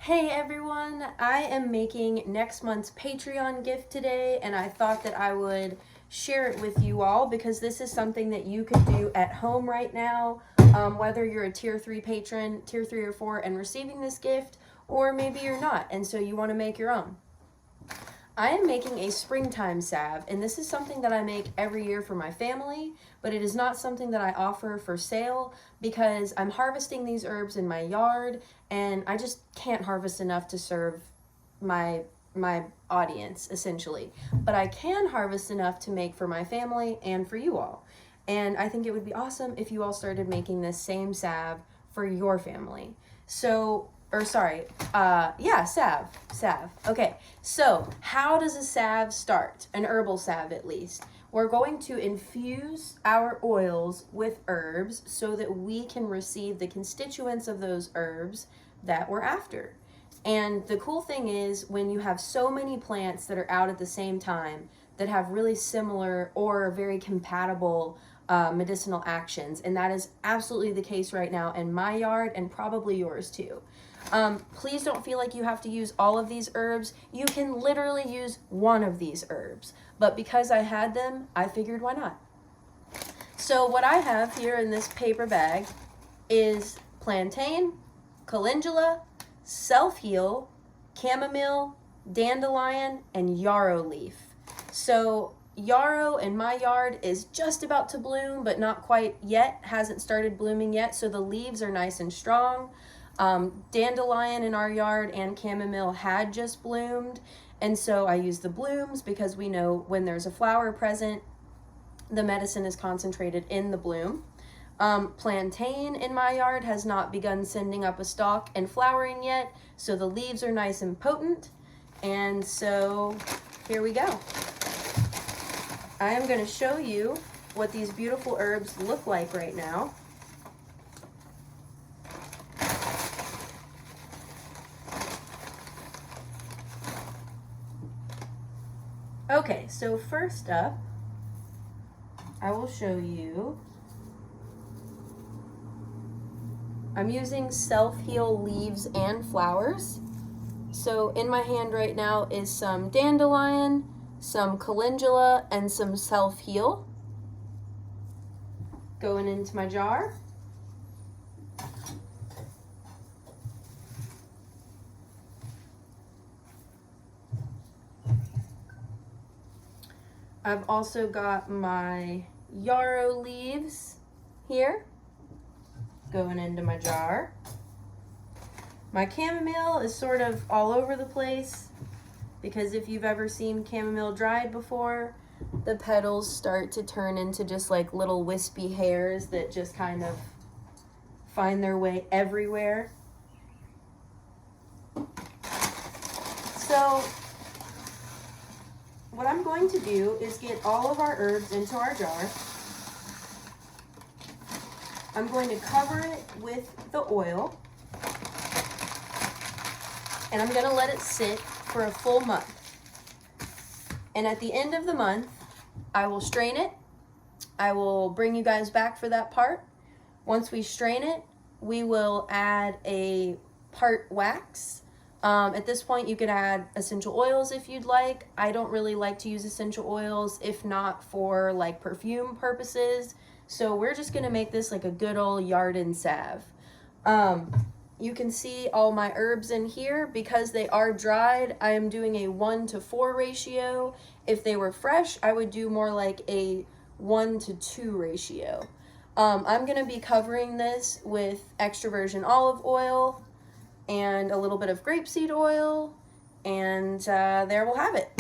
Hey everyone, I am making next month's Patreon gift today, and I thought that I would share it with you all because this is something that you could do at home right now, whether you're a tier 3 patron, tier 3 or 4, and receiving this gift, or maybe you're not, and so you want to make your own. I am making a springtime salve, and this is something that I make every year for my family, but it is not something that I offer for sale because I'm harvesting these herbs in my yard, and I just can't harvest enough to serve my audience essentially. But I can harvest enough to make for my family and for you all. And I think it would be awesome if you all started making this same salve for your family. So, or sorry, yeah, salve. Okay, so how does a salve start? An herbal salve, at least. We're going to infuse our oils with herbs so that we can receive the constituents of those herbs that we're after. And the cool thing is, when you have so many plants that are out at the same time that have really similar or very compatible medicinal actions, and that is absolutely the case right now in my yard and probably yours too. Please don't feel like you have to use all of these herbs. You can literally use one of these herbs, but because I had them, I figured why not. So what I have here in this paper bag is plantain, calendula, self-heal, chamomile, dandelion, and yarrow leaf. So yarrow in my yard is just about to bloom, but not quite yet, hasn't started blooming yet, so the leaves are nice and strong. Dandelion in our yard and chamomile had just bloomed, and so I use the blooms because we know when there's a flower present, the medicine is concentrated in the bloom. Plantain in my yard has not begun sending up a stalk and flowering yet, so the leaves are nice and potent. And so here we go. I am going to show you what these beautiful herbs look like right now. Okay, so first up, I will show you. I'm using self-heal leaves and flowers. So in my hand right now is some dandelion, some calendula, and some self-heal. Going into my jar. I've also got my yarrow leaves here, going into my jar. My chamomile is sort of all over the place because if you've ever seen chamomile dried before, the petals start to turn into just like little wispy hairs that just kind of find their way everywhere. So what I'm going to do is get all of our herbs into our jar. I'm going to cover it with the oil, and I'm going to let it sit for a full month. And at the end of the month, I will strain it. I will bring you guys back for that part. Once we strain it, we will add a part wax. At this point, you could add essential oils if you'd like. I don't really like to use essential oils, if not for like perfume purposes. So we're just gonna make this like a good old Yarden salve. You can see all my herbs in here. Because they are dried, I am doing a 1-to-4 ratio. If they were fresh, I would do more like a 1-to-2 ratio. I'm gonna be covering this with extra virgin olive oil and a little bit of grapeseed oil, and there we'll have it.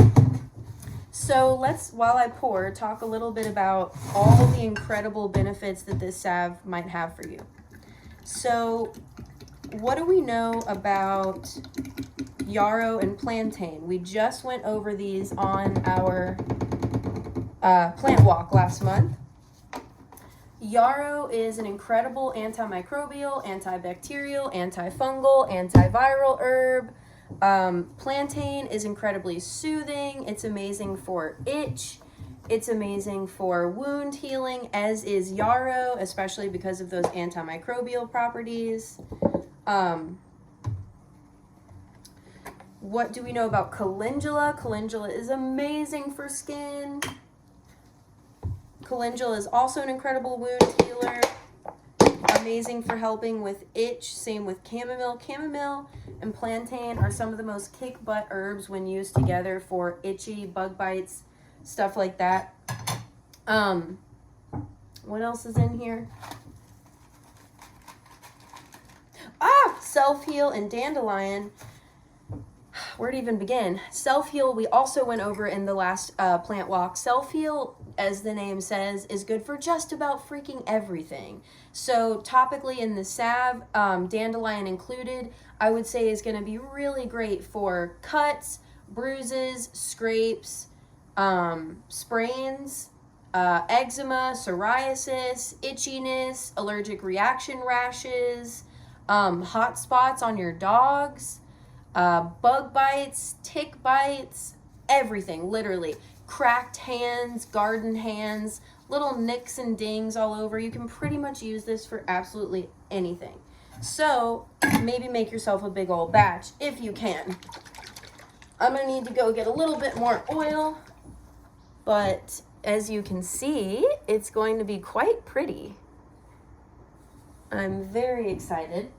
So let's, while I pour, talk a little bit about all the incredible benefits that this salve might have for you. So what do we know about yarrow and plantain? We just went over these on our plant walk last month. Yarrow is an incredible antimicrobial, antibacterial, antifungal, antiviral herb. Plantain is incredibly soothing. It's amazing for itch. It's amazing for wound healing, as is yarrow, especially because of those antimicrobial properties. What do we know about calendula? Calendula is amazing for skin. Calendula is also an incredible wound healer. Amazing for helping with itch. Same with chamomile. Chamomile and plantain are some of the most kick butt herbs when used together for itchy, bug bites, stuff like that. What else is in here? Self-heal and dandelion. Where to even begin? Self-heal, we also went over in the last plant walk. Self-heal, as the name says, is good for just about freaking everything. So topically in the salve, dandelion included, I would say is going to be really great for cuts, bruises, scrapes, sprains, eczema, psoriasis, itchiness, allergic reaction rashes, hot spots on your dogs, bug bites, tick bites, everything, literally. Cracked hands, garden hands, little nicks and dings all over. You can pretty much use this for absolutely anything. So maybe make yourself a big old batch if you can. I'm gonna need to go get a little bit more oil, but as you can see, it's going to be quite pretty. I'm very excited.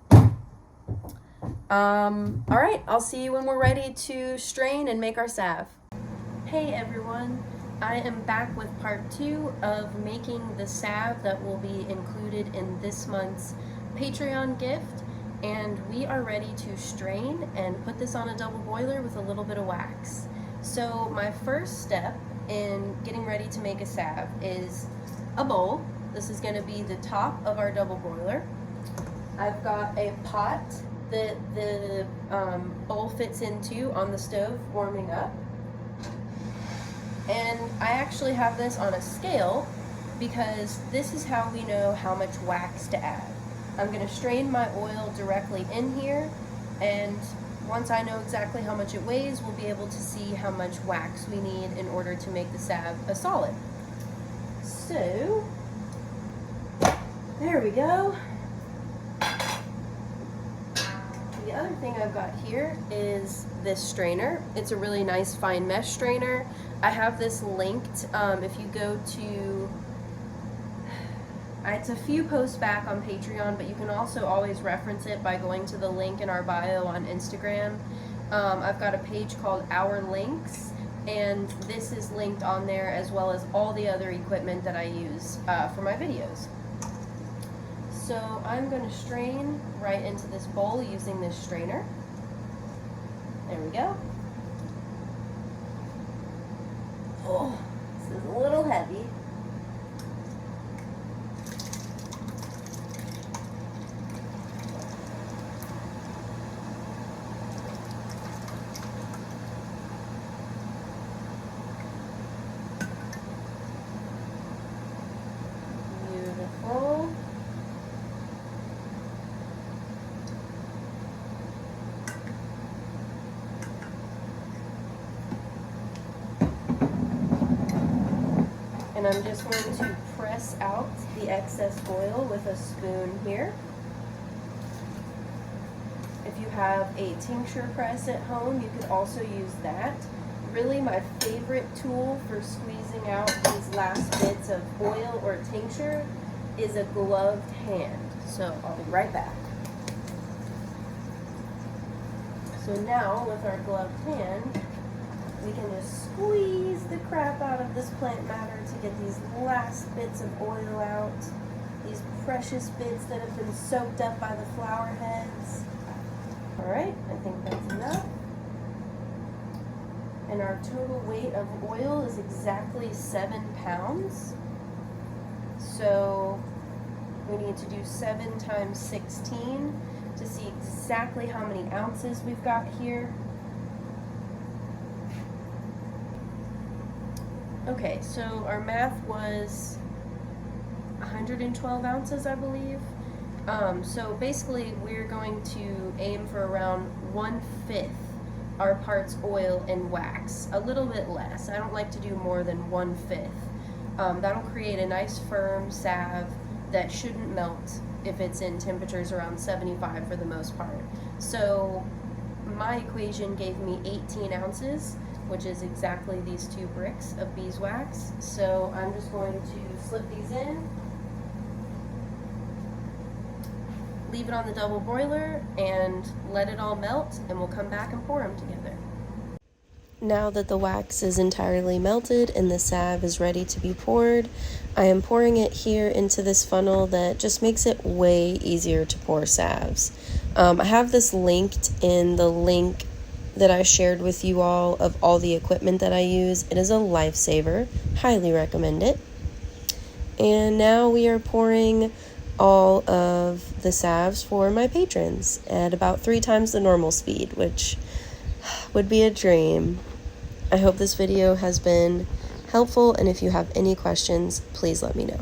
All right, I'll see you when we're ready to strain and make our salve. Hey everyone, I am back with part 2 of making the salve that will be included in this month's Patreon gift, and we are ready to strain and put this on a double boiler with a little bit of wax. So my first step in getting ready to make a salve is a bowl. This is going to be the top of our double boiler. I've got a pot that the bowl fits into on the stove warming up. And I actually have this on a scale because this is how we know how much wax to add. I'm going to strain my oil directly in here, and once I know exactly how much it weighs, we'll be able to see how much wax we need in order to make the salve a solid. So, there we go. The other thing I've got here is this strainer. It's a really nice fine mesh strainer. I have this linked. If you go to, it's a few posts back on Patreon, but you can also always reference it by going to the link in our bio on Instagram. I've got a page called Our Links, and this is linked on there as well as all the other equipment that I use for my videos. So I'm going to strain right into this bowl using this strainer. There we go. Oh, this is a little heavy. Beautiful. And I'm just going to press out the excess oil with a spoon here. If you have a tincture press at home, you could also use that. Really, my favorite tool for squeezing out these last bits of oil or tincture is a gloved hand. So I'll be right back. So now with our gloved hand, we can just squeeze the crap out of this plant matter to get these last bits of oil out, these precious bits that have been soaked up by the flower heads. All right, I think that's enough. And our total weight of oil is exactly 7 pounds. So we need to do 7 times 16 to see exactly how many ounces we've got here. Okay, so our math was 112 ounces, I believe. So basically we're going to aim for around 1/5 our parts oil and wax, a little bit less. I don't like to do more than 1/5. That'll create a nice firm salve that shouldn't melt if it's in temperatures around 75 for the most part. So my my equation gave me 18 ounces, which is exactly these 2 bricks of beeswax. So I'm just going to slip these in, leave it on the double boiler, and let it all melt, and we'll come back and pour them together. Now that the wax is entirely melted and the salve is ready to be poured, I am pouring it here into this funnel that just makes it way easier to pour salves. I have this linked in the link that I shared with you all of all the equipment that I use. It is a lifesaver. Highly recommend it. And now we are pouring all of the salves for my patrons at about 3 times the normal speed, which would be a dream. I hope this video has been helpful, and if you have any questions, please let me know.